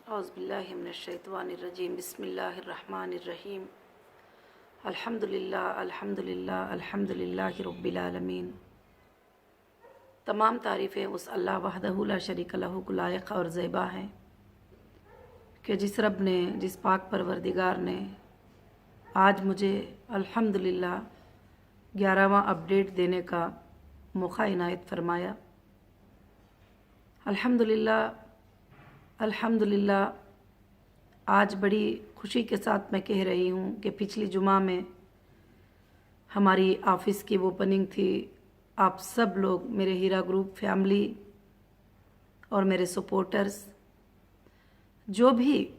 औज़ुबिल्लाहिमिनश्शैतानिर्रजीम बिस्मिल्लाहिर्रहमानिर्रहीम अल्हम्दुलिल्लाह अल्हम्दुलिल्लाह अल्हम्दुलिल्लाहि रब्बिल आलमीन। तमाम तारीफ़ें उस अल्लाह वहदहु ला शरीक लहू को लायक और ज़ेबा हैं कि जिस रब ने, जिस पाक परवरदिगार ने आज मुझे अल्हम्दुलिल्लाह 11वां अपडेट देने का मौका इनायत फरमाया। अल्हम्दुलिल्लाह अल्हम्दुलिल्लाह आज बड़ी खुशी के साथ मैं कह रही हूँ कि पिछली जुमा में हमारी ऑफ़िस की ओपनिंग थी। आप सब लोग, मेरे हीरा ग्रुप फैमिली और मेरे सपोर्टर्स, जो भी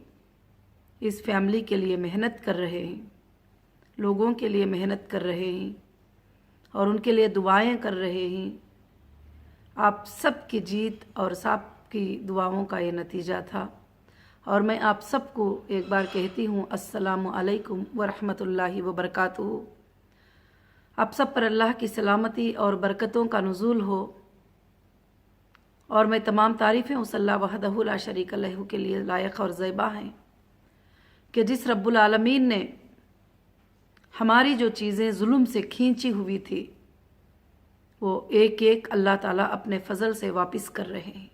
इस फैमिली के लिए मेहनत कर रहे हैं, लोगों के लिए मेहनत कर रहे हैं और उनके लिए दुआएं कर रहे हैं, आप सब की जीत और सब की दुआओं का ये नतीजा था। और मैं आप सबको एक बार कहती हूँ अस्सलामु अलैकुम व रहमतुल्लाहि व बरकातुहू। आप सब पर अल्लाह की सलामती और बरकतों का नुज़ूल हो। और मैं तमाम तारीफ़ें उस अल्लाह वहदहु ला शरीक लहू के लिए लायक और ज़ेबा हैं कि जिस रब्बुल आलमीन ने हमारी जो चीज़ें जुल्म से खींची हुई थी वो एक एक अल्लाह ताला अपने फ़ज़ल से वापस कर रहे हैं।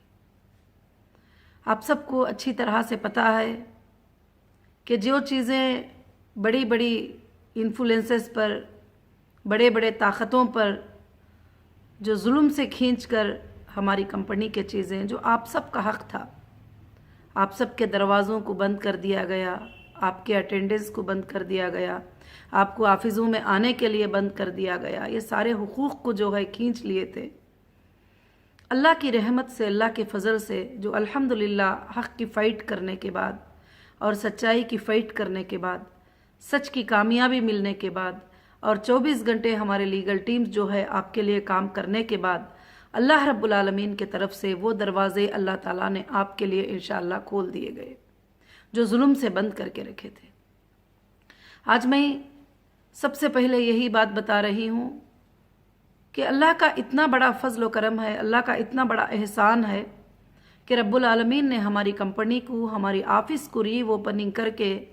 आप सबको अच्छी तरह से पता है कि जो चीज़ें बड़ी बड़ी इन्फ्लुएंसेस पर, बड़े बड़े ताकतों पर जो जुल्म से खींचकर हमारी कंपनी के चीज़ें, जो आप सब का हक़ था, आप सब के दरवाज़ों को बंद कर दिया गया, आपके अटेंडेंस को बंद कर दिया गया, आपको ऑफिसों में आने के लिए बंद कर दिया गया। ये सारे हुकूक़ को जो है खींच लिए थे। अल्लाह की रहमत से, अल्लाह के फ़ज़ल से, जो अल्हम्दुलिल्लाह हक़ की फ़ाइट करने के बाद और सच्चाई की फ़ाइट करने के बाद, सच की कामयाबी मिलने के बाद और 24 घंटे हमारे लीगल टीम्स जो है आपके लिए काम करने के बाद अल्लाह रब्बुल आलमीन के तरफ से वो दरवाज़े अल्लाह ताला ने आपके लिए इंशाअल्लाह खोल दिए गए जो जुल्म से बंद करके रखे थे। आज मैं सबसे पहले यही बात बता रही हूँ कि अल्लाह का इतना बड़ा फ़ज़ल व करम है, अल्लाह का इतना बड़ा एहसान है कि रब्बुल आलमीन ने हमारी कंपनी को, हमारी ऑफ़िस को री ओपनिंग करके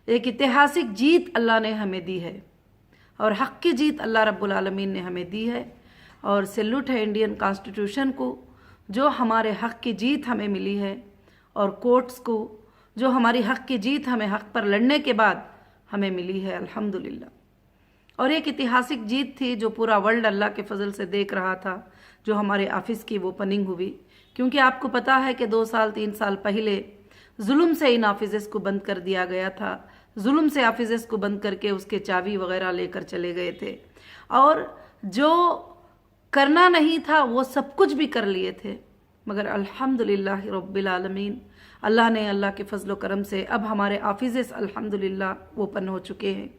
एक ऐतिहासिक जीत अल्लाह ने हमें दी है और हक़ की जीत अल्लाह रब्बुल आलमीन ने हमें दी है। और सैल्यूट है इंडियन कॉन्स्टिट्यूशन को जो हमारे हक़ की जीत हमें मिली है, और कोर्ट्स को जो हमारी हक़ की जीत हमें हक़ पर लड़ने के बाद हमें मिली है अल्हम्दुलिल्लाह। और एक ऐतिहासिक जीत थी जो पूरा वर्ल्ड अल्लाह के फ़ज़ल से देख रहा था, जो हमारे ऑफ़िस की ओपनिंग हुई। क्योंकि आपको पता है कि 2 साल 3 साल पहले जुल्म से इन ऑफिसेस को बंद कर दिया गया था, जुल्म से ऑफिसेस को बंद करके उसके चाबी वगैरह लेकर चले गए थे और जो करना नहीं था वो सब कुछ भी कर लिए थे। मगर अल्हम्दुलिल्लाह रब्बिल आलमीन, अल्लाह ने, अल्लाह के फ़ज़ल व करम से अब हमारे ऑफिसेस अल्हम्दुलिल्लाह ओपन हो चुके हैं।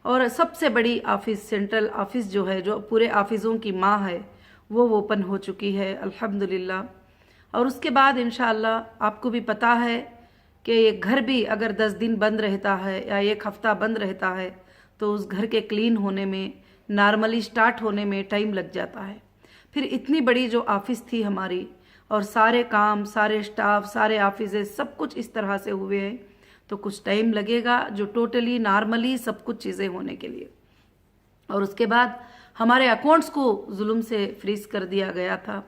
और सबसे बड़ी ऑफ़िस, सेंट्रल ऑफ़िस जो है, जो पूरे ऑफिसों की माँ है, वो ओपन हो चुकी है अल्हम्दुलिल्लाह। और उसके बाद इंशाअल्लाह आपको भी पता है कि एक घर भी अगर 10 दिन बंद रहता है या 1 हफ़्ता बंद रहता है तो उस घर के क्लीन होने में, नॉर्मली स्टार्ट होने में टाइम लग जाता है। फिर इतनी बड़ी जो ऑफ़िस थी हमारी और सारे काम, सारे स्टाफ, सारे ऑफिसेस सब कुछ इस तरह से हुए हैं तो कुछ टाइम लगेगा जो टोटली नॉर्मली सब कुछ चीज़ें होने के लिए। और उसके बाद हमारे अकाउंट्स को जुल्म से फ्रीज कर दिया गया था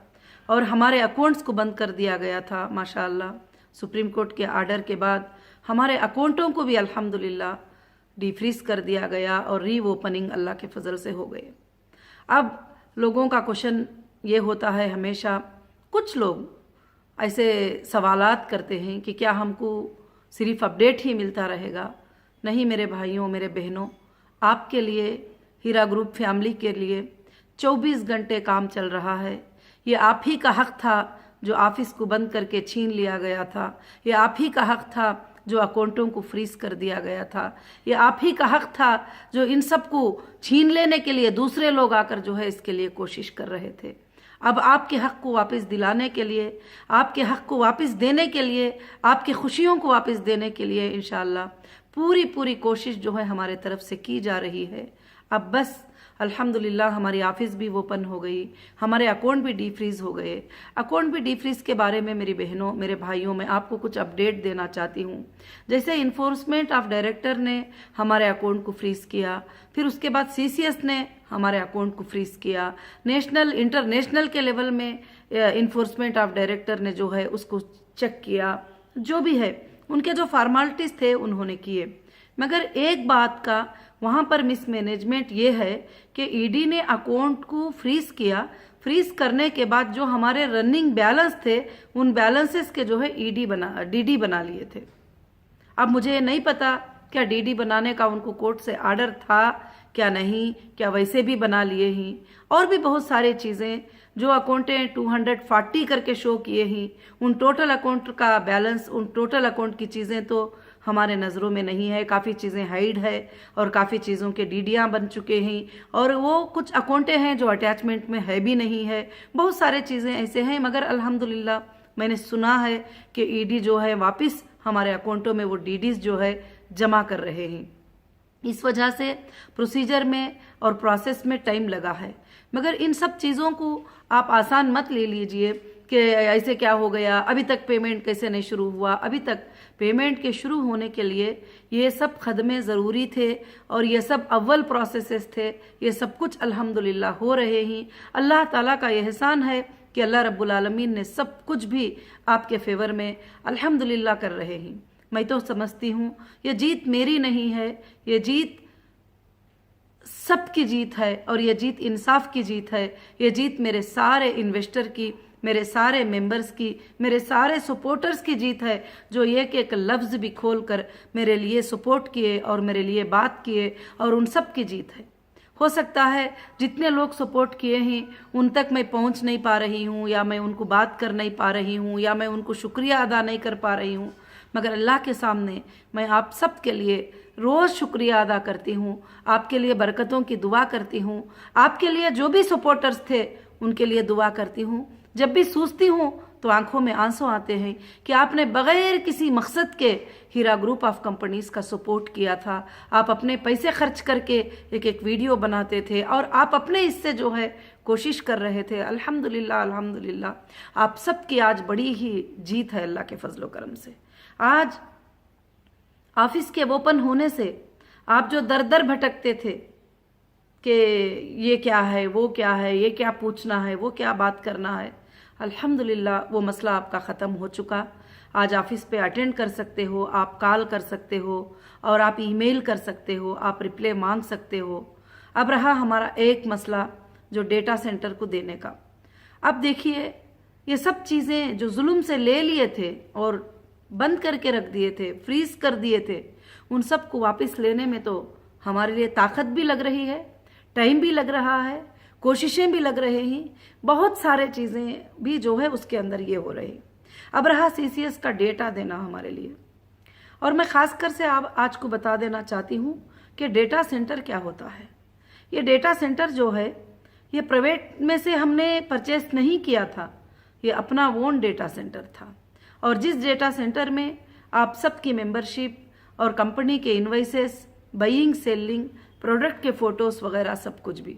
और हमारे अकाउंट्स को बंद कर दिया गया था। माशाअल्लाह सुप्रीम कोर्ट के आर्डर के बाद हमारे अकाउंटों को भी अल्हम्दुलिल्लाह डिफ्रीज कर दिया गया और री ओपनिंग अल्लाह के फ़ज़ल से हो गए। अब लोगों का क्वेश्चन ये होता है हमेशा, कुछ लोग ऐसे सवालात करते हैं कि क्या हमको सिर्फ अपडेट ही मिलता रहेगा। नहीं मेरे भाइयों, मेरे बहनों, आपके लिए, हीरा ग्रुप फैमिली के लिए 24 घंटे काम चल रहा है। ये आप ही का हक़ था जो ऑफिस को बंद करके छीन लिया गया था, ये आप ही का हक़ था जो अकाउंटों को फ्रीज कर दिया गया था, ये आप ही का हक़ था जो इन सब को छीन लेने के लिए दूसरे लोग आकर जो है इसके लिए कोशिश कर रहे थे। अब आपके हक़ को वापस दिलाने के लिए, आपके हक़ को वापस देने के लिए, आपकी खुशियों को वापस देने के लिए इंशाअल्लाह पूरी कोशिश जो है हमारे तरफ से की जा रही है। अब बस अल्हम्दुलिल्लाह हमारी ऑफिस भी ओपन हो गई, हमारे अकाउंट भी डीफ्रीज हो गए। अकाउंट भी डीफ्रीज के बारे में मेरी बहनों, मेरे भाइयों, मैं आपको कुछ अपडेट देना चाहती हूँ। जैसे इन्फोर्समेंट ऑफ डायरेक्टर ने हमारे अकाउंट को फ्रीज किया, फिर उसके बाद CCS ने हमारे अकाउंट को फ्रीज किया, नेशनल इंटरनेशनल के लेवल में इन्फोर्समेंट ऑफ डायरेक्टर ने जो है उसको चेक किया, जो भी है उनके जो फॉर्मेलिटीज थे उन्होंने किए। मगर एक बात का वहाँ पर मिसमैनेजमेंट ये है कि ईडी ने अकाउंट को फ्रीज किया। फ्रीज करने के बाद जो हमारे रनिंग बैलेंस थे उन बैलेंसेस के जो है डीडी बना लिए थे। अब मुझे नहीं पता क्या डीडी बनाने का उनको कोर्ट से आर्डर था क्या नहीं, क्या वैसे भी बना लिए ही, और भी बहुत सारी चीज़ें जो अकाउंटें 240 करके शो किए ही, उन टोटल अकाउंट का बैलेंस, उन टोटल अकाउंट की चीज़ें तो हमारे नज़रों में नहीं है। काफ़ी चीज़ें हाइड है और काफ़ी चीज़ों के डीडियाँ बन चुके हैं, और वो कुछ अकाउंटें हैं जो अटैचमेंट में है भी नहीं है। बहुत सारे चीज़ें ऐसे हैं, मगर अल्हम्दुलिल्लाह मैंने सुना है कि ईडी जो है वापस हमारे अकाउंटों में वो डीडीज जो है जमा कर रहे हैं। इस वजह से प्रोसीजर में और प्रोसेस में टाइम लगा है। मगर इन सब चीज़ों को आप आसान मत ले लीजिए कि ऐसे क्या हो गया, अभी तक पेमेंट कैसे नहीं शुरू हुआ। अभी तक पेमेंट के शुरू होने के लिए ये सब खदमे ज़रूरी थे और ये सब अव्वल प्रोसेसेस थे। ये सब कुछ अल्हम्दुलिल्लाह हो रहे हैं। अल्लाह ताला का एहसान है कि अल्लाह रब्बुल आलमीन ने सब कुछ भी आपके फेवर में अल्हम्दुलिल्लाह कर रहे हैं। मैं तो समझती हूँ ये जीत मेरी नहीं है, ये जीत सबकी जीत है, और ये जीत इंसाफ की जीत है। ये जीत मेरे सारे इन्वेस्टर की, मेरे सारे मेंबर्स की, मेरे सारे सपोर्टर्स की जीत है, जो एक एक लफ्ज़ भी खोल कर मेरे लिए सपोर्ट किए और मेरे लिए बात किए, और उन सब की जीत है। हो सकता है जितने लोग सपोर्ट किए हैं उन तक मैं पहुंच नहीं पा रही हूं, या मैं उनको बात कर नहीं पा रही हूं, या मैं उनको शुक्रिया अदा नहीं कर पा रही हूं, मगर अल्लाह के सामने मैं आप सब के लिए रोज़ शुक्रिया अदा करती हूँ, आपके लिए बरकतों की दुआ करती हूँ, आपके लिए जो भी सपोर्टर्स थे उनके लिए दुआ करती हूँ। जब भी सोचती हूँ तो आंखों में आंसू आते हैं कि आपने बगैर किसी मकसद के हीरा ग्रुप ऑफ कंपनीज का सपोर्ट किया था। आप अपने पैसे खर्च करके एक एक वीडियो बनाते थे और आप अपने हिस्से जो है कोशिश कर रहे थे। अल्हम्दुलिल्लाह अल्हम्दुलिल्लाह आप सबकी आज बड़ी ही जीत है अल्लाह के फजलो करम से। आज ऑफिस के ओपन होने से आप जो दर दर भटकते थे कि ये क्या है, वो क्या है, ये क्या पूछना है, वो क्या बात करना है, अल्हम्दुलिल्लाह वो मसला आपका ख़त्म हो चुका। आज ऑफिस पे अटेंड कर सकते हो, आप कॉल कर सकते हो और आप ईमेल कर सकते हो, आप रिप्लाई मांग सकते हो। अब रहा हमारा एक मसला जो डेटा सेंटर को देने का। अब देखिए ये सब चीज़ें जो जुल्म से ले लिए थे और बंद करके रख दिए थे, फ्रीज कर दिए थे, उन सब को वापस लेने में तो हमारे लिए ताकत भी लग रही है, टाइम भी लग रहा है, कोशिशें भी लग रहे हैं, बहुत सारे चीज़ें भी जो है उसके अंदर ये हो रही। अब रहा CCS का डेटा देना हमारे लिए, और मैं खासकर से आज को बता देना चाहती हूँ कि डेटा सेंटर क्या होता है। ये डेटा सेंटर जो है ये प्राइवेट में से हमने परचेस नहीं किया था, ये अपना ओन डेटा सेंटर था, और जिस डेटा सेंटर में आप सबकी मेंबरशिप और कंपनी के इन्वाइसेस, बाइंग सेलिंग, प्रोडक्ट के फोटोज़ वगैरह सब कुछ भी।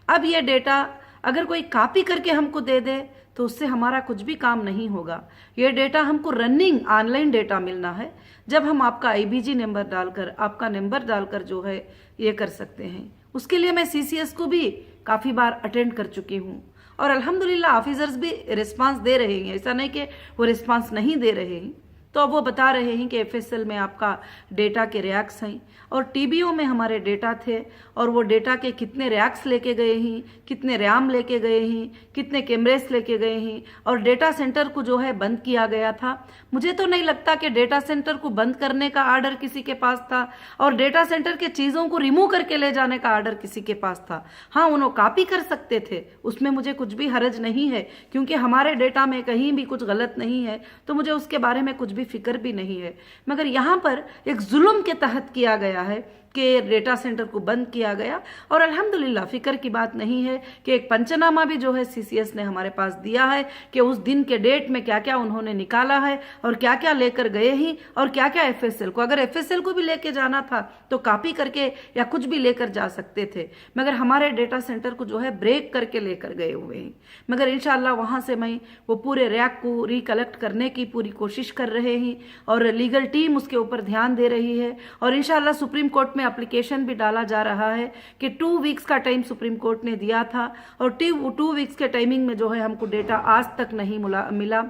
अब ये डेटा अगर कोई कॉपी करके हमको दे दे तो उससे हमारा कुछ भी काम नहीं होगा। ये डेटा हमको रनिंग ऑनलाइन डेटा मिलना है, जब हम आपका IBG नंबर डालकर, आपका नंबर डालकर जो है ये कर सकते हैं। उसके लिए मैं CCS को भी काफ़ी बार अटेंड कर चुकी हूँ, और अल्हम्दुलिल्लाह ऑफिसर्स भी रिस्पांस दे रहे हैं, ऐसा नहीं कि वो रिस्पांस नहीं दे रहे हैं। तो अब वो बता रहे हैं कि FSL में आपका डेटा के रैक्स हैं, और TBO में हमारे डेटा थे, और वो डेटा के कितने रैक्स लेके गए हैं, कितने रैम लेके गए हैं, कितने कैमरेस लेके गए हैं, और डेटा सेंटर को जो है बंद किया गया था। मुझे तो नहीं लगता कि डेटा सेंटर को बंद करने का आर्डर किसी के पास था, और डेटा सेंटर के चीज़ों को रिमूव करके ले जाने का आर्डर किसी के पास था। हाँ, उन्होंने कॉपी कर सकते थे, उसमें मुझे कुछ भी हरज नहीं है, क्योंकि हमारे डेटा में कहीं भी कुछ गलत नहीं है, तो मुझे उसके बारे में कुछ भी फिक्र भी नहीं है। मगर यहाँ पर एक जुल्म के तहत किया गया है कि डेटा सेंटर को बंद किया गया। और अल्हम्दुलिल्लाह फिक्र की बात नहीं है कि एक पंचनामा भी जो है सीसीएस ने हमारे पास दिया है कि उस दिन के डेट में क्या क्या उन्होंने निकाला है और क्या क्या लेकर गए ही और क्या क्या एफएसएल को, अगर एफएसएल को भी लेके जाना था तो कॉपी करके या कुछ भी लेकर जा सकते थे, मगर हमारे डेटा सेंटर को जो है ब्रेक करके लेकर गए हुए हैं। मगर इंशाल्लाह वहां से मैं वो पूरे रैक को रिकलेक्ट करने की पूरी कोशिश कर रहे हैं और लीगल टीम उसके ऊपर ध्यान दे रही है और इंशाल्लाह सुप्रीम कोर्ट में एप्लीकेशन भी डाला जा रहा है कि 2 वीक्स का टाइम सुप्रीम कोर्ट ने दिया था और 2 वीक्स के टाइमिंग में जो है हमको डेटा आज तक नहीं मिला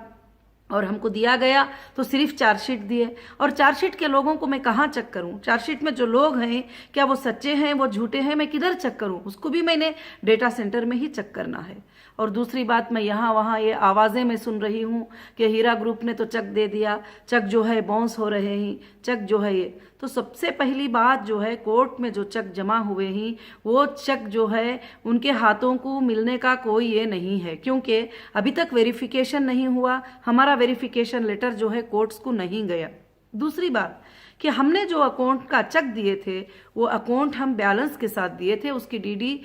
और हमको दिया गया तो सिर्फ चार्जशीट दिए। और चार्जशीट के लोगों को मैं कहाँ चेक करूं? चार्जशीट में जो लोग हैं क्या वो सच्चे हैं, वो झूठे हैं, मैं किधर चेक करूं? उसको भी मैंने डेटा सेंटर में ही चेक करना है। और दूसरी बात, मैं यहाँ वहाँ ये आवाज़ें मैं सुन रही हूँ कि हीरा ग्रुप ने तो चेक दे दिया, चेक जो है बाउंस हो रहे हैं, चेक जो है ये। तो सबसे पहली बात जो है, कोर्ट में जो चेक जमा हुए हैं वो चेक जो है उनके हाथों को मिलने का कोई ये नहीं है, क्योंकि अभी तक वेरिफिकेशन नहीं हुआ, हमारा वेरिफिकेशन लेटर जो है कोर्ट्स को नहीं गया। दूसरी बात कि हमने जो अकाउंट का चेक दिए थे वो अकाउंट हम बैलेंस के साथ दिए थे, उसकी डीडी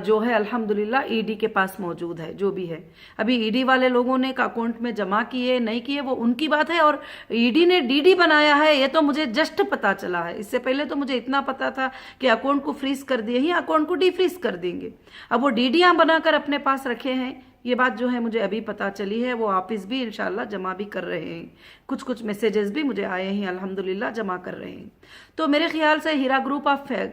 जो है अल्हम्दुलिल्लाह ईडी के पास मौजूद है। जो भी है अभी ईडी वाले लोगों ने अकाउंट में जमा किए नहीं किए वो उनकी बात है, और ईडी ने डीडी बनाया है ये तो मुझे जस्ट पता चला है। इससे पहले तो मुझे इतना पता था कि अकाउंट को फ्रीज कर दिए ही अकाउंट को डीफ्रीज कर देंगे। अब वो डीडियां बनाकर अपने पास रखे हैं, ये बात जो है मुझे अभी पता चली है। वो ऑफिस भी इंशाल्लाह जमा भी कर रहे हैं, कुछ मैसेजेस भी मुझे आए हैं, अल्हम्दुलिल्लाह जमा कर रहे हैं। तो मेरे ख्याल से हीरा ग्रुप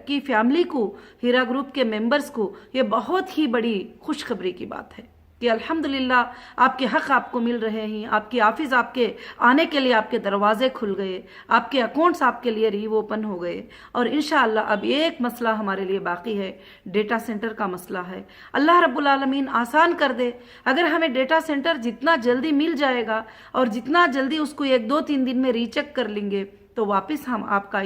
की फैमिली को, हीरा ग्रुप के मेंबर्स को ये बहुत ही बड़ी खुशखबरी की बात है कि अल्हम्दुलिल्लाह आपके हक आपको मिल रहे हैं, आपकी ऑफिस आपके आने के लिए आपके दरवाजे खुल गए, आपके अकाउंट्स आपके लिए रीओपन हो गए। और इंशाअल्लाह अब एक मसला हमारे लिए बाकी है, डेटा सेंटर का मसला है। अल्लाह रब्बुल आलमीन आसान कर दे, अगर हमें डेटा सेंटर जितना जल्दी मिल जाएगा और जितना जल्दी उसको 1-2-3 दिन में रीचेक कर लेंगे तो वापस हम आपका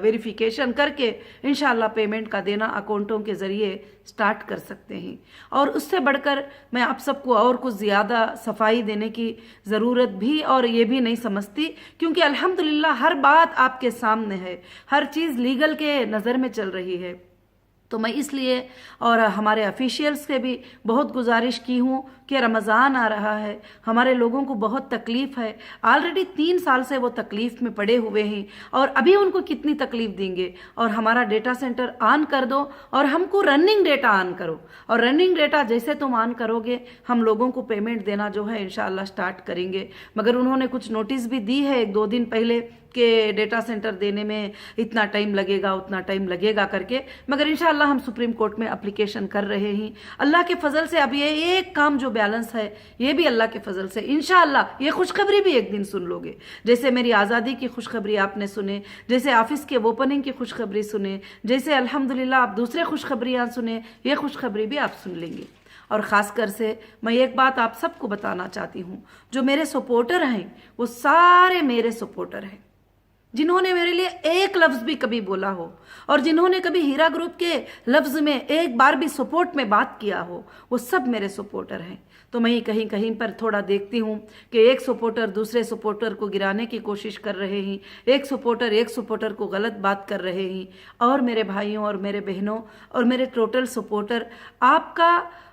वेरिफिकेशन करके इंशाल्लाह पेमेंट का देना अकाउंटों के ज़रिए स्टार्ट कर सकते हैं। और उससे बढ़कर मैं आप सबको और कुछ ज़्यादा सफाई देने की ज़रूरत भी और ये भी नहीं समझती, क्योंकि अल्हम्दुलिल्लाह हर बात आपके सामने है, हर चीज़ लीगल के नज़र में चल रही है। तो मैं इसलिए और हमारे ऑफिशियल्स से भी बहुत गुजारिश की हूँ कि रमज़ान आ रहा है, हमारे लोगों को बहुत तकलीफ़ है, ऑलरेडी 3 साल से वो तकलीफ़ में पड़े हुए हैं और अभी उनको कितनी तकलीफ़ देंगे। और हमारा डेटा सेंटर ऑन कर दो और हमको रनिंग डेटा ऑन करो, और रनिंग डेटा जैसे तुम ऑन करोगे हम लोगों को पेमेंट देना जो है इंशाअल्लाह स्टार्ट करेंगे। मगर उन्होंने कुछ नोटिस भी दी है 1-2 दिन पहले कि डेटा सेंटर देने में इतना टाइम लगेगा उतना टाइम लगेगा करके, मगर इंशाअल्लाह हम सुप्रीम कोर्ट में एप्लीकेशन कर रहे हैं। अल्लाह के फजल से अब ये एक काम जो बैलेंस है ये भी अल्लाह के फजल से इंशाअल्लाह ये खुशखबरी भी एक दिन सुन लोगे। जैसे मेरी आज़ादी की खुशखबरी आपने सुने, जैसे ऑफिस के ओपनिंग की खुशखबरी सुने, जैसे अल्हम्दुलिल्लाह आप दूसरे खुशखबरियाँ सुने, ये खुशखबरी भी आप सुन लेंगे। और ख़ासकर से मैं एक बात आप सबको बताना चाहती हूँ, जो मेरे सपोर्टर हैं वो सारे मेरे सपोर्टर हैं, जिन्होंने मेरे लिए एक लफ्ज़ भी कभी बोला हो और जिन्होंने कभी हीरा ग्रुप के लफ्ज़ में एक बार भी सपोर्ट में बात किया हो, वो सब मेरे सपोर्टर हैं। तो मैं कहीं कहीं पर थोड़ा देखती हूँ कि एक सपोर्टर दूसरे सपोर्टर को गिराने की कोशिश कर रहे हैं, एक सपोर्टर को गलत बात कर रहे हैं। और मेरे भाइयों और मेरे बहनों और मेरे टोटल सपोर्टर, आपका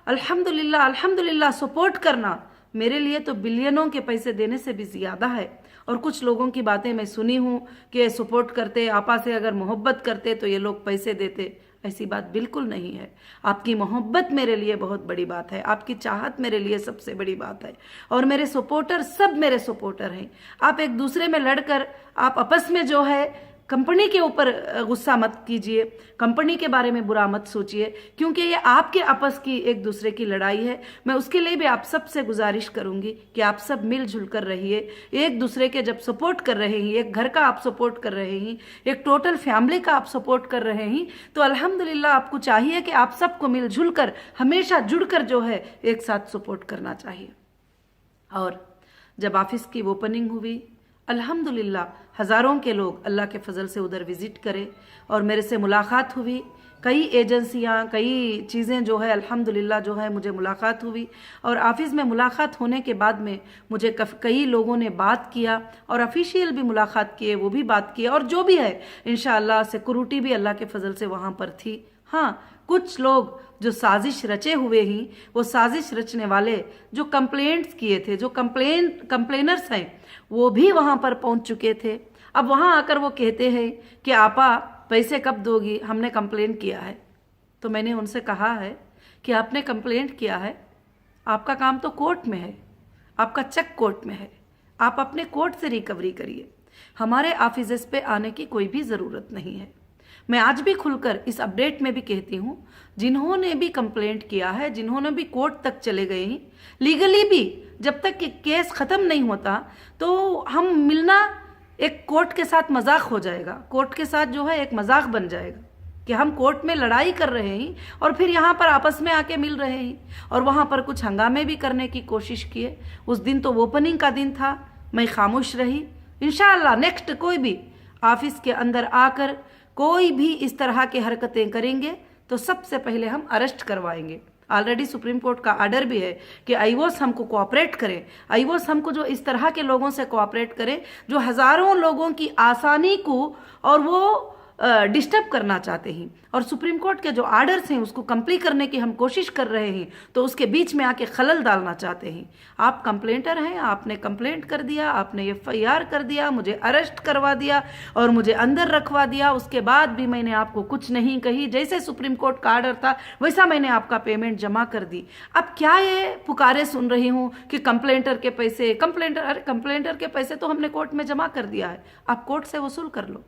अल्हम्दुलिल्लाह अल्हम्दुलिल्लाह सपोर्ट करना मेरे लिए तो बिलियनों के पैसे देने से भी ज़्यादा है। और कुछ लोगों की बातें मैं सुनी हूँ कि सपोर्ट करते, आपा से अगर मोहब्बत करते तो ये लोग पैसे देते। ऐसी बात बिल्कुल नहीं है। आपकी मोहब्बत मेरे लिए बहुत बड़ी बात है, आपकी चाहत मेरे लिए सबसे बड़ी बात है। और मेरे सपोर्टर सब मेरे सपोर्टर हैं। आप एक दूसरे में लड़कर आप आपस में जो है कंपनी के ऊपर गुस्सा मत कीजिए, कंपनी के बारे में बुरा मत सोचिए, क्योंकि ये आपके आपस की एक दूसरे की लड़ाई है। मैं उसके लिए भी आप सब से गुजारिश करूंगी कि आप सब मिलजुल कर रहिए, एक दूसरे के जब सपोर्ट कर रहे हैं, एक घर का आप सपोर्ट कर रहे हैं, एक टोटल फैमिली का आप सपोर्ट कर रहे हैं, तो अल्हम्दुलिल्लाह आपको चाहिए कि आप सबको मिलजुल कर हमेशा जुड़कर जो है एक साथ सपोर्ट करना चाहिए। और जब ऑफिस की ओपनिंग हुई अल्हम्दुलिल्लाह हज़ारों के लोग अल्लाह के फजल से उधर विजिट करे और मेरे से मुलाकात हुई कई एजेंसियां, कई चीज़ें जो है अल्हम्दुलिल्लाह जो है मुझे मुलाकात हुई, और ऑफिस में मुलाकात होने के बाद में मुझे कई लोगों ने बात किया और ऑफिशियल भी मुलाकात किए, वो भी बात किए, और जो भी है इंशाअल्लाह सिक्योरिटी भी अल्लाह के फजल से वहाँ पर थी। हाँ, कुछ लोग जो साजिश रचे हुए ही, वो साजिश रचने वाले जो कंप्लेंट्स किए थे, जो कंप्लेनर्स हैं, वो भी वहाँ पर पहुँच चुके थे। अब वहाँ आकर वो कहते हैं कि आपा पैसे कब दोगी, हमने कंप्लेंट किया है। तो मैंने उनसे कहा है कि आपने कंप्लेंट किया है, आपका काम तो कोर्ट में है, आपका चेक कोर्ट में है, आप अपने कोर्ट से रिकवरी करिए, हमारे ऑफिस पे आने की कोई भी ज़रूरत नहीं है। मैं आज भी खुलकर इस अपडेट में भी कहती हूँ, जिन्होंने भी कंप्लेंट किया है, जिन्होंने भी कोर्ट तक चले गए हैं, लीगली भी जब तक कि केस ख़त्म नहीं होता तो हम मिलना एक कोर्ट के साथ मजाक हो जाएगा, कोर्ट के साथ जो है एक मजाक बन जाएगा कि हम कोर्ट में लड़ाई कर रहे हैं और फिर यहाँ पर आपस में आके मिल रहे हैं, और वहाँ पर कुछ हंगामे भी करने की कोशिश किए। उस दिन तो ओपनिंग का दिन था, मैं खामोश रही। इंशाअल्लाह नेक्स्ट कोई भी ऑफिस के अंदर आकर कोई भी इस तरह की हरकतें करेंगे तो सबसे पहले हम अरेस्ट करवाएंगे। ऑलरेडी सुप्रीम कोर्ट का ऑर्डर भी है कि आईओएस हमको कोऑपरेट करें, आईओएस हमको जो इस तरह के लोगों से कोऑपरेट करें जो हज़ारों लोगों की आसानी को और वो डिस्टर्ब करना चाहते हैं, और सुप्रीम कोर्ट के जो ऑर्डर्स हैं उसको कंप्लीट करने की हम कोशिश कर रहे हैं, तो उसके बीच में आके खलल डालना चाहते हैं। आप कंप्लेंटर हैं, आपने कंप्लेंट कर दिया, आपने एफआईआर कर दिया, मुझे अरेस्ट करवा दिया और मुझे अंदर रखवा दिया, उसके बाद भी मैंने आपको कुछ नहीं कही, जैसे सुप्रीम कोर्ट का ऑर्डर था वैसा मैंने आपका पेमेंट जमा कर दी। अब क्या ये पुकारे सुन रही हूँ कि कंप्लेंटर के पैसे, कंप्लेंटर के पैसे तो हमने कोर्ट में जमा कर दिया है, आप कोर्ट से वसूल कर लो।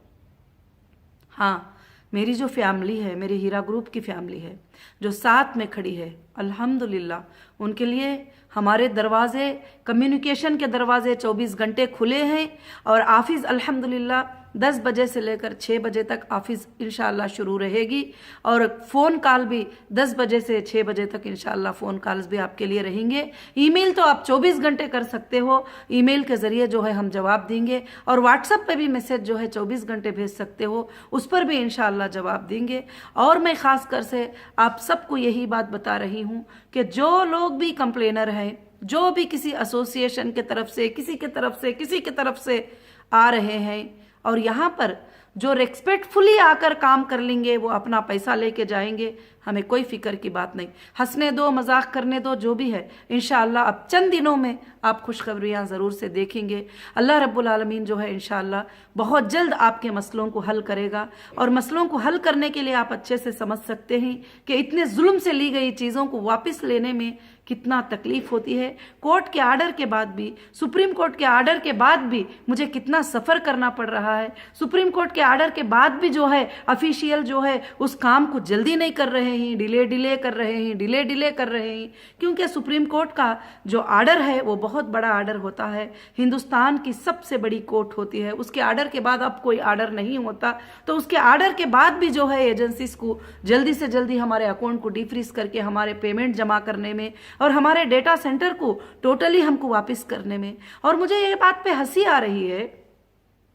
हाँ, मेरी जो फैमिली है, मेरी हीरा ग्रुप की फैमिली है जो साथ में खड़ी है, अल्हम्दुलिल्लाह उनके लिए हमारे दरवाजे, कम्युनिकेशन के दरवाजे 24 घंटे खुले हैं, और ऑफिस अल्हम्दुलिल्लाह 10 बजे से लेकर 6 बजे तक ऑफिस इंशाअल्लाह शुरू रहेगी, और फ़ोन कॉल भी 10 बजे से 6 बजे तक इंशाअल्लाह फ़ोन कॉल्स भी आपके लिए रहेंगे। ईमेल तो आप 24 घंटे कर सकते हो, ईमेल के ज़रिए जो है हम जवाब देंगे, और व्हाट्सएप पे भी मैसेज जो है 24 घंटे भेज सकते हो, उस पर भी इंशाअल्लाह जवाब देंगे। और मैं ख़ास कर से आप सबको यही बात बता रही हूँ कि जो लोग भी कंप्लेनर हैं, जो भी किसी एसोसिएशन के तरफ से, किसी के तरफ से, किसी की तरफ से आ रहे हैं और यहाँ पर जो रेस्पेक्टफुली आकर काम कर लेंगे, वो अपना पैसा लेके जाएंगे, हमें कोई फिक्र की बात नहीं। हंसने दो, मजाक करने दो, जो भी है इंशाअल्लाह अब चंद दिनों में आप खुशखबरियाँ ज़रूर से देखेंगे। अल्लाह रब्बुल आलमीन जो है इंशाअल्लाह बहुत जल्द आपके मसलों को हल करेगा, और मसलों को हल करने के लिए आप अच्छे से समझ सकते हैं कि इतने जुल्म से ली गई चीज़ों को वापस लेने में कितना तकलीफ होती है। कोर्ट के आर्डर के बाद भी, सुप्रीम कोर्ट के आर्डर के बाद भी मुझे कितना सफ़र करना पड़ रहा है। सुप्रीम कोर्ट के आर्डर के बाद भी जो है ऑफिशियल जो है उस काम को जल्दी नहीं कर रहे हैं, डिले कर रहे हैं, डिले कर रहे हैं, क्योंकि सुप्रीम कोर्ट का जो आर्डर है वो बहुत बड़ा आर्डर होता है, हिंदुस्तान की सबसे बड़ी कोर्ट होती है। उसके आर्डर के बाद अब कोई आर्डर नहीं होता, तो उसके आर्डर के बाद भी जो है एजेंसीज को जल्दी से जल्दी हमारे अकाउंट को डिफ्रीज करके हमारे पेमेंट जमा करने में और हमारे डेटा सेंटर को टोटली हमको वापस करने में। और मुझे ये बात पे हंसी आ रही है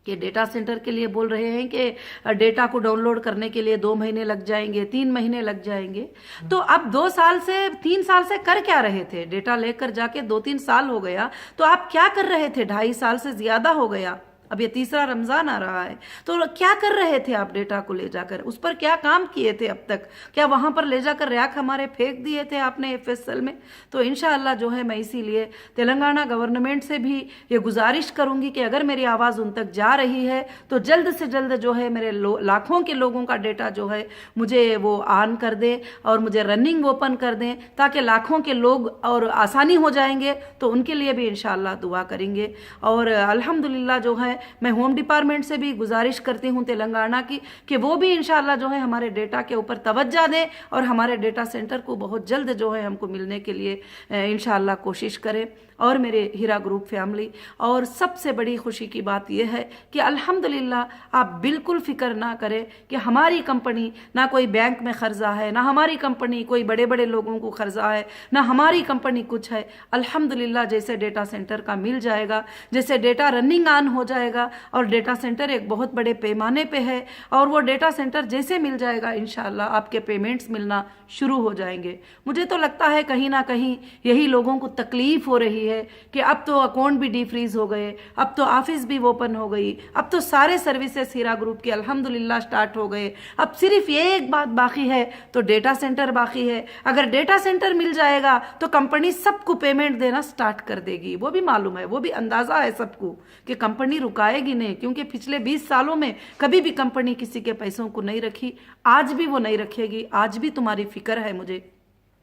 कि डेटा सेंटर के लिए बोल रहे हैं कि डेटा को डाउनलोड करने के लिए 2 महीने लग जाएंगे, 3 महीने लग जाएंगे। तो अब 2 साल से 3 साल से कर क्या रहे थे? डेटा लेकर जाके 2-3 साल हो गया, तो आप क्या कर रहे थे? 2.5 साल से ज्यादा हो गया, अब ये तीसरा रमजान आ रहा है, तो क्या कर रहे थे आप? डेटा को ले जाकर उस पर क्या काम किए थे अब तक? क्या वहां पर ले जाकर रैक हमारे फेंक दिए थे आपने एफएसएल में? तो इंशाअल्लाह जो है मैं इसीलिए तेलंगाना गवर्नमेंट से भी ये गुजारिश करूंगी कि अगर मेरी आवाज़ उन तक जा रही है तो जल्द से जल्द जो है मेरे लाखों के लोगों का डेटा जो है मुझे वो ऑन कर दे और मुझे रनिंग ओपन कर दें, ताकि लाखों के लोग और आसानी हो जाएंगे, तो उनके लिए भी इंशाअल्लाह दुआ करेंगे। और अल्हम्दुलिल्लाह जो है मैं होम डिपार्टमेंट से भी गुजारिश करती हूं तेलंगाना की कि वो भी इंशाअल्लाह जो है हमारे डेटा के ऊपर तवज्जो दें और हमारे डेटा सेंटर को बहुत जल्द जो है हमको मिलने के लिए इंशाअल्लाह कोशिश करें। और मेरे हीरा ग्रुप फैमिली। और सबसे बड़ी खुशी की बात यह है कि अल्हम्दुलिल्लाह आप बिल्कुल फिक्र ना करें कि हमारी कंपनी ना कोई बैंक में कर्जा है, ना हमारी कंपनी कोई बड़े बड़े लोगों को कर्जा है, ना हमारी कंपनी कुछ है। अल्हम्दुलिल्लाह जैसे डेटा सेंटर का मिल जाएगा, जैसे डेटा रनिंग ऑन हो जाएगा, और डेटा सेंटर एक बहुत बड़े पैमाने पे है, और वो डेटा सेंटर जैसे मिल जाएगा इंशाल्लाह आपके पेमेंट्स मिलना शुरू हो जाएंगे। मुझे तो लगता है कहीं ना कहीं यही लोगों को तकलीफ हो रही है कि अब तो अकाउंट भी डीफ्रीज हो गए, अब तो ऑफिस भी ओपन हो गई, अब तो सारे सर्विसेज हीरा ग्रुप के अल्हम्दुलिल्लाह स्टार्ट हो गए, अब सिर्फ ये एक बात बाकी है तो डेटा सेंटर बाकी है। अगर डेटा सेंटर मिल जाएगा तो कंपनी सबको पेमेंट देना स्टार्ट कर देगी। वो भी मालूम है, वो भी अंदाजा है सबको कि कंपनी रुकाएगी नहीं, क्योंकि पिछले 20 सालों में कभी भी कंपनी किसी के पैसों को नहीं रखी, आज भी वो नहीं रखेगी। आज भी तुम्हारी फिक्र है मुझे,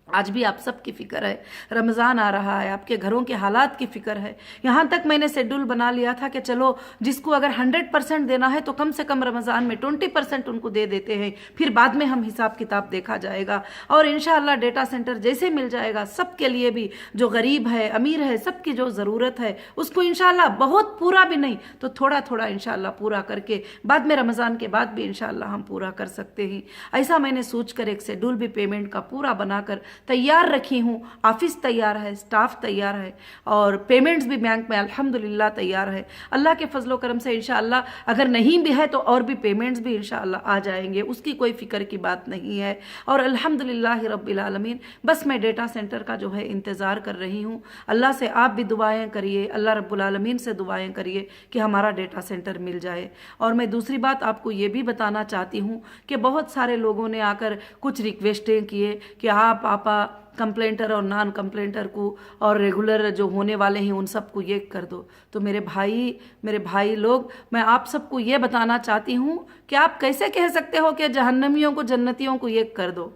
आज भी आप सबकी फिक्र है। रमज़ान आ रहा है, आपके घरों के हालात की फिक्र है। यहाँ तक मैंने शेड्यूल बना लिया था कि चलो जिसको अगर 100% देना है तो कम से कम रमज़ान में 20% उनको दे देते हैं, फिर बाद में हम हिसाब किताब देखा जाएगा। और इंशाअल्लाह डेटा सेंटर जैसे मिल जाएगा सबके लिए भी, जो गरीब है अमीर है, सबकी जो ज़रूरत है उसको इंशाअल्लाह बहुत पूरा भी नहीं तो थोड़ा थोड़ा इंशाअल्लाह पूरा करके बाद में रमज़ान के बाद भी इंशाअल्लाह हम पूरा कर सकते हैं। ऐसा मैंने सोचकर एक शेड्यूल भी पेमेंट का पूरा बनाकर तैयार रखी हूँ। ऑफिस तैयार है, स्टाफ तैयार है, और पेमेंट्स भी बैंक में अल्हम्दुलिल्लाह तैयार है। अल्लाह के फजलो करम से इंशाअल्लाह अगर नहीं भी है तो और भी पेमेंट्स भी इंशाअल्लाह आ जाएंगे, उसकी कोई फिक्र की बात नहीं है। और अल्हम्दुलिल्लाह रब्बिल आलमीन, बस मैं डेटा सेंटर का जो है इंतज़ार कर रही हूँ। अल्लाह से आप भी दुआएं करिए, अल्लाह रब्बुल आलमीन से दुआएं करिए कि हमारा डेटा सेंटर मिल जाए। और मैं दूसरी बात आपको ये भी बताना चाहती हूँ कि बहुत सारे लोगों ने आकर कुछ रिक्वेस्टें किए कि आप कंप्लेंटर और नॉन कंप्लेंटर को और रेगुलर जो होने वाले हैं उन सबको ये कर दो। तो मेरे भाई लोग, मैं आप सबको ये बताना चाहती हूँ कि आप कैसे कह सकते हो कि जहन्नमियों को जन्नतियों को ये कर दो,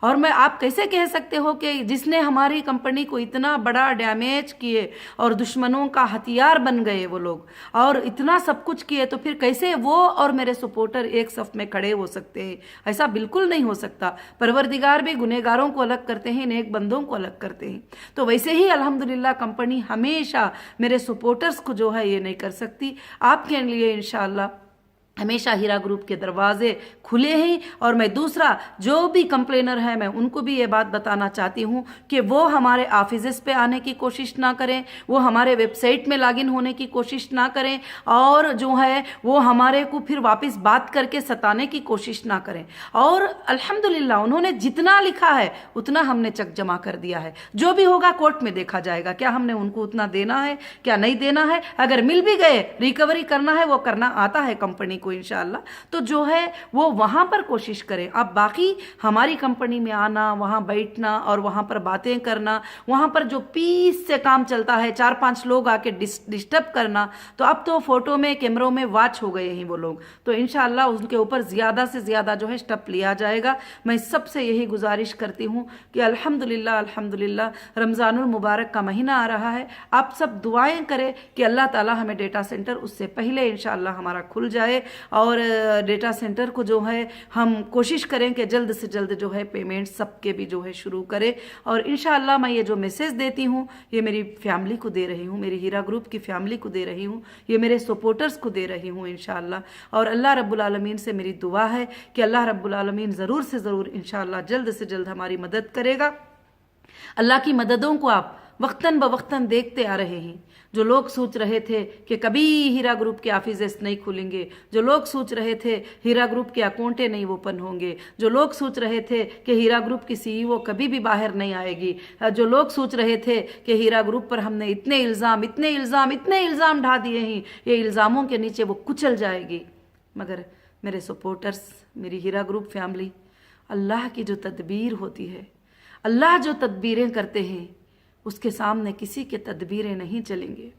और मैं आप कैसे कह सकते हो कि जिसने हमारी कंपनी को इतना बड़ा डैमेज किए और दुश्मनों का हथियार बन गए वो लोग, और इतना सब कुछ किए, तो फिर कैसे वो और मेरे सपोर्टर एक सफ में खड़े हो सकते हैं? ऐसा बिल्कुल नहीं हो सकता। परवरदिगार भी गुनहगारों को अलग करते हैं, नेक बंदों को अलग करते हैं। तो वैसे ही अल्हम्दुलिल्लाह कंपनी हमेशा मेरे सपोर्टर्स को जो है ये नहीं कर सकती। आपके लिए इंशाअल्लाह हमेशा हीरा ग्रुप के दरवाजे खुले हैं। और मैं दूसरा जो भी कंप्लेनर है मैं उनको भी ये बात बताना चाहती हूँ कि वो हमारे ऑफिस पे आने की कोशिश ना करें, वो हमारे वेबसाइट में लॉगिन होने की कोशिश ना करें, और जो है वो हमारे को फिर वापस बात करके सताने की कोशिश ना करें। और अल्हम्दुलिल्लाह उन्होंने जितना लिखा है उतना हमने चक जमा कर दिया है। जो भी होगा कोर्ट में देखा जाएगा, क्या हमने उनको उतना देना है क्या नहीं देना है। अगर मिल भी गए, रिकवरी करना है वो करना आता है कंपनी को इंशाअल्लाह, तो जो है वो वहां पर कोशिश करें। अब बाकी हमारी कंपनी में आना, वहां बैठना और वहां पर बातें करना, वहां पर जो पीस से काम चलता है, 4-5 लोग आके डिस्टर्ब करना, तो अब तो फोटो में कैमरों में वॉच हो गए हैं वो लोग, तो इंशाअल्लाह उनके ऊपर ज्यादा से ज्यादा जो है स्टेप लिया जाएगा। मैं सबसे यही गुजारिश करती हूँ कि अल्हम्दुलिल्लाह अल्हम्दुलिल्लाह रमजानुल मुबारक का महीना आ रहा है, आप सब दुआएं करें कि अल्लाह ताला हमें डेटा सेंटर उससे पहले इंशाअल्लाह हमारा खुल जाए, और डेटा सेंटर को जो है हम कोशिश करें कि जल्द से जल्द जो है पेमेंट सबके भी जो है शुरू करें। और इंशाअल्लाह मैं ये जो मैसेज देती हूँ ये मेरी फैमिली को दे रही हूँ, मेरी हीरा ग्रुप की फैमिली को दे रही हूँ, ये मेरे सपोर्टर्स को दे रही हूँ इंशाअल्लाह। और अल्लाह रब्बुल आलमीन से मेरी दुआ है कि अल्लाह रब्बुल आलमीन ज़रूर से ज़रूर इंशाअल्लाह जल्द से जल्द हमारी मदद करेगा। अल्लाह की मददों को आप वक्तन ब वक्तन देखते आ रहे हैं। जो लोग सोच रहे थे कि कभी हीरा ग्रुप के ऑफिसेस नहीं खुलेंगे, जो लोग सोच रहे थे हीरा ग्रुप के अकाउंटें नहीं ओपन होंगे, जो लोग सोच रहे थे कि हीरा ग्रुप की सीईओ कभी भी बाहर नहीं आएगी, जो लोग सोच रहे थे कि हीरा ग्रुप पर हमने इतने इल्ज़ाम ढा दिए हैं, ये इल्ज़ामों के नीचे वो कुचल जाएगी, मगर मेरे सपोर्टर्स, मेरी हीरा ग्रुप फैमिली, अल्लाह की जो तदबीर होती है, अल्लाह जो तदबीरें करते हैं उसके सामने किसी के तदबीरें नहीं चलेंगे।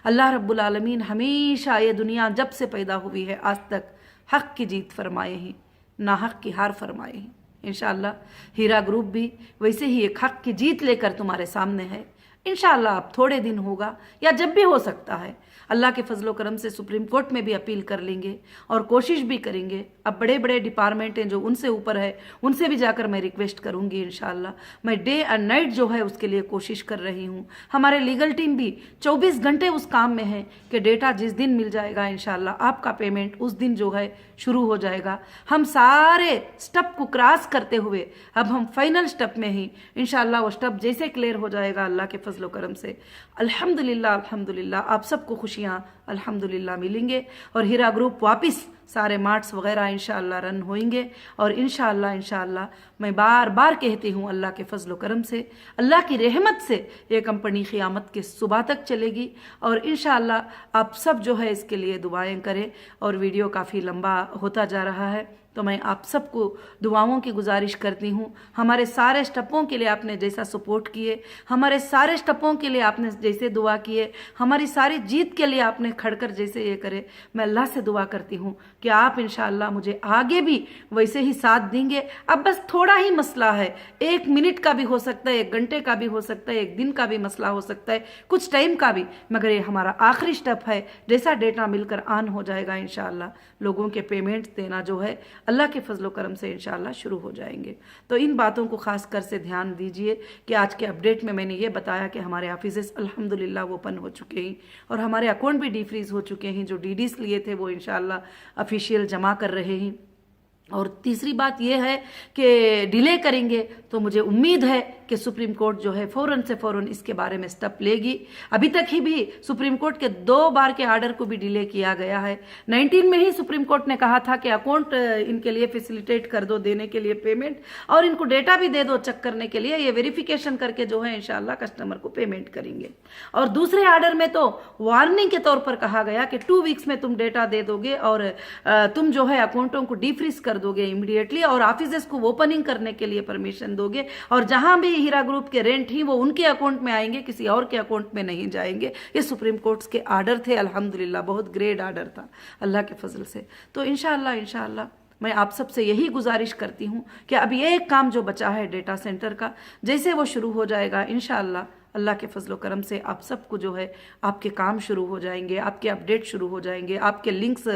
अल्लाह रब्बुल आलमीन हमेशा ये दुनिया जब से पैदा हुई है आज तक हक़ की जीत फरमाए हैं, ना हक़ की हार फरमाए हैं। इंशाअल्लाह हीरा ग्रुप भी वैसे ही एक हक़ की जीत लेकर तुम्हारे सामने है। इंशाअल्लाह अब थोड़े दिन होगा या जब भी हो सकता है, अल्लाह के फजलो करम से सुप्रीम कोर्ट में भी अपील कर लेंगे और कोशिश भी करेंगे। अब बड़े बड़े डिपार्टमेंट हैं जो उनसे ऊपर है, उनसे भी जाकर मैं रिक्वेस्ट करूंगी। इंशाल्लाह मैं डे एंड नाइट जो है उसके लिए कोशिश कर रही हूँ। हमारे लीगल टीम भी 24 घंटे उस काम में है कि डेटा जिस दिन मिल जाएगा इंशाल्लाह आपका पेमेंट उस दिन जो है शुरू हो जाएगा। हम सारे स्टेप को क्रॉस करते हुए अब हम फाइनल स्टेप में ही इंशाल्लाह वो स्टेप जैसे क्लियर हो जाएगा अल्लाह के फजलो करम से अल्हम्दुलिल्लाह अल्हम्दुलिल्लाह आप सबको खुशियाँ अल्हम्दुलिल्लाह मिलेंगे और हीरा ग्रुप वापस सारे मार्ट्स वगैरह इंशाअल्लाह रन होंगे। और इंशाअल्लाह मैं बार बार कहती हूँ अल्लाह के फजलो करम से, अल्लाह की रहमत से ये कंपनी क़ियामत के सुबह तक चलेगी। और इंशाअल्लाह आप सब जो है इसके लिए दुआएं करें। और वीडियो काफ़ी लंबा होता जा रहा है तो मैं आप सबको दुआओं की गुजारिश करती हूँ। हमारे सारे स्टेपों के लिए आपने जैसा सपोर्ट किए, हमारे सारे स्टेपों के लिए आपने जैसे दुआ किए, हमारी सारी जीत के लिए आपने खड़कर जैसे ये करे, मैं अल्लाह से दुआ करती हूँ कि आप इंशाअल्लाह मुझे आगे भी वैसे ही साथ देंगे। अब बस थोड़ा ही मसला है, 1 मिनट का भी हो सकता है, 1 घंटे का भी हो सकता है, 1 दिन का भी मसला हो सकता है, कुछ टाइम का भी, मगर ये हमारा आखिरी स्टेप है। जैसा डेटा मिलकर ऑन हो जाएगा इंशाअल्लाह लोगों के पेमेंट देना जो है अल्लाह के फजलो करम से इंशाअल्लाह शुरू हो जाएंगे। तो इन बातों को खास कर से ध्यान दीजिए कि आज के अपडेट में मैंने ये बताया कि हमारे ऑफिसेस अल्हम्दुलिल्लाह वो ओपन हो चुके हैं और हमारे अकाउंट भी डीफ्रीज हो चुके हैं। जो डीडीज लिए थे वो इंशाअल्लाह ऑफिशियल जमा कर रहे हैं। और तीसरी बात यह है कि डिले करेंगे तो मुझे उम्मीद है कि सुप्रीम कोर्ट जो है फ़ौरन से फ़ौरन इसके बारे में स्टेप लेगी। अभी तक ही भी सुप्रीम कोर्ट के 2 बार के आर्डर को भी डिले किया गया है। 19 में ही सुप्रीम कोर्ट ने कहा था कि अकाउंट इनके लिए फैसिलिटेट कर दो देने के लिए पेमेंट, और इनको डेटा भी दे दो चेक करने के लिए, ये वेरिफिकेशन करके जो है इंशाल्लाह कस्टमर को पेमेंट करेंगे। और दूसरे आर्डर में तो वार्निंग के तौर पर कहा गया कि 2 वीक्स में तुम डेटा दे दोगे और तुम जो है अकाउंटों को डीफ्रीज कर दोगे इमीडिएटली और ऑफिसेस को ओपनिंग करने के लिए परमिशन दोगे, और जहां भी हीरा ग्रुप के रेंट ही वो उनके अकाउंट में आएंगे, किसी और के अकाउंट में नहीं जाएंगे। ये सुप्रीम कोर्ट के आर्डर थे, अल्हम्दुलिल्लाह बहुत ग्रेट आर्डर था अल्लाह के फजल से। तो इंशाअल्लाह मैं आप सबसे यही गुजारिश करती हूँ कि अब ये एक काम जो बचा है डेटा सेंटर का, जैसे वो शुरू हो जाएगा इंशाअल्लाह अल्लाह के फजलो करम से आप सबको जो है आपके काम शुरू हो जाएंगे, आपके अपडेट शुरू हो जाएंगे, आपके लिंक्स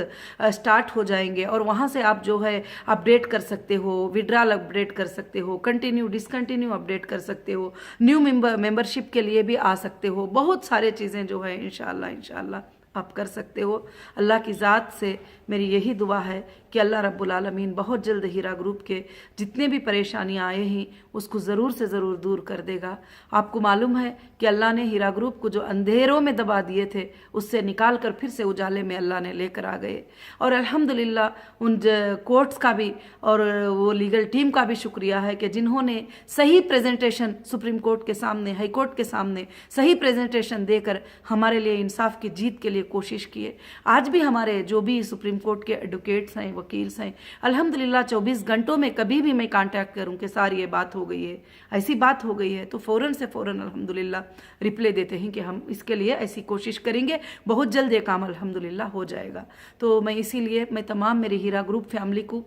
स्टार्ट हो जाएंगे और वहाँ से आप जो है अपडेट कर सकते हो, विड्रॉल अपडेट कर सकते हो, कंटिन्यू डिसकंटिन्यू अपडेट कर सकते हो, न्यू मेंबरशिप के लिए भी आ सकते हो। बहुत सारे चीज़ें जो है इंशाअल्लाह आप कर सकते हो। अल्लाह की ज़ात से मेरी यही दुआ है कि अल्लाह रब्बुल आलमीन बहुत जल्द हीरा ग्रुप के जितने भी परेशानियां आए हैं उसको ज़रूर से ज़रूर दूर कर देगा। आपको मालूम है कि अल्लाह ने हीरा ग्रुप को जो अंधेरों में दबा दिए थे उससे निकाल कर फिर से उजाले में अल्लाह ने लेकर आ गए। और अल्हम्दुलिल्लाह उन कोर्ट्स का भी और वो लीगल टीम का भी शुक्रिया है कि जिन्होंने सही प्रेजेंटेशन सुप्रीम कोर्ट के सामने, हाई कोर्ट के सामने सही प्रेजेंटेशन देकर हमारे लिए इंसाफ की जीत के लिए कोशिश किए। आज भी हमारे जो भी सुप्रीम कोर्ट के एडवोकेट्स हैं, वकील्स हैं, अल्हम्दुलिल्लाह 24 घंटों में कभी भी मैं कांटेक्ट करूं कि सारी ये बात हो गई है, ऐसी बात हो गई है, तो फ़ौरन से फ़ौरन अल्हम्दुलिल्लाह रिप्लाई देते हैं कि हम इसके लिए ऐसी कोशिश करेंगे, बहुत जल्द ये काम अल्हम्दुलिल्लाह हो जाएगा। तो मैं इसीलिए मैं तमाम मेरी हीरा ग्रुप फैमिली को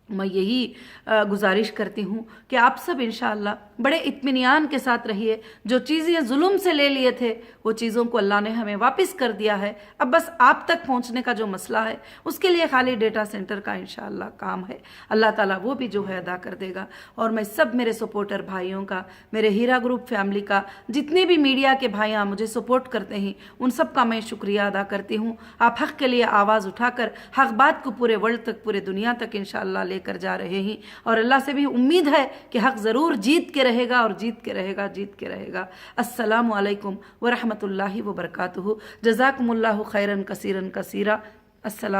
मैं यही गुजारिश करती हूँ कि आप सब इंशाअल्लाह बड़े इत्मीनान के साथ रहिए। जो चीज़ें जुल्म से ले लिए थे वो चीज़ों को अल्लाह ने हमें वापस कर दिया है। अब बस आप तक पहुँचने का जो मसला है उसके लिए खाली डेटा सेंटर का इंशाअल्लाह काम है, अल्लाह ताला वो भी जो है अदा कर देगा। और मैं सब मेरे सपोर्टर भाइयों का, मेरे हीरा ग्रुप फैमिली का, जितने भी मीडिया के भाइयाँ मुझे सपोर्ट करते हैं उन सब का मैं शुक्रिया अदा करती हूँ। आप हक़ के लिए आवाज़ उठाकर हक़ बात को पूरे वर्ल्ड तक, पूरे दुनिया तक इंशाअल्लाह लेकर जा रहे हैं। और अल्लाह से भी उम्मीद है कि हक़ ज़रूर जीत के रहेगा और जीत के रहेगा। अस्सलामु अलैकुम व रहमतुल्लाहि व बरकातुहू। जज़ाकुमुल्लाहु खैरन कसीरन कसीरा। अस्सलाम।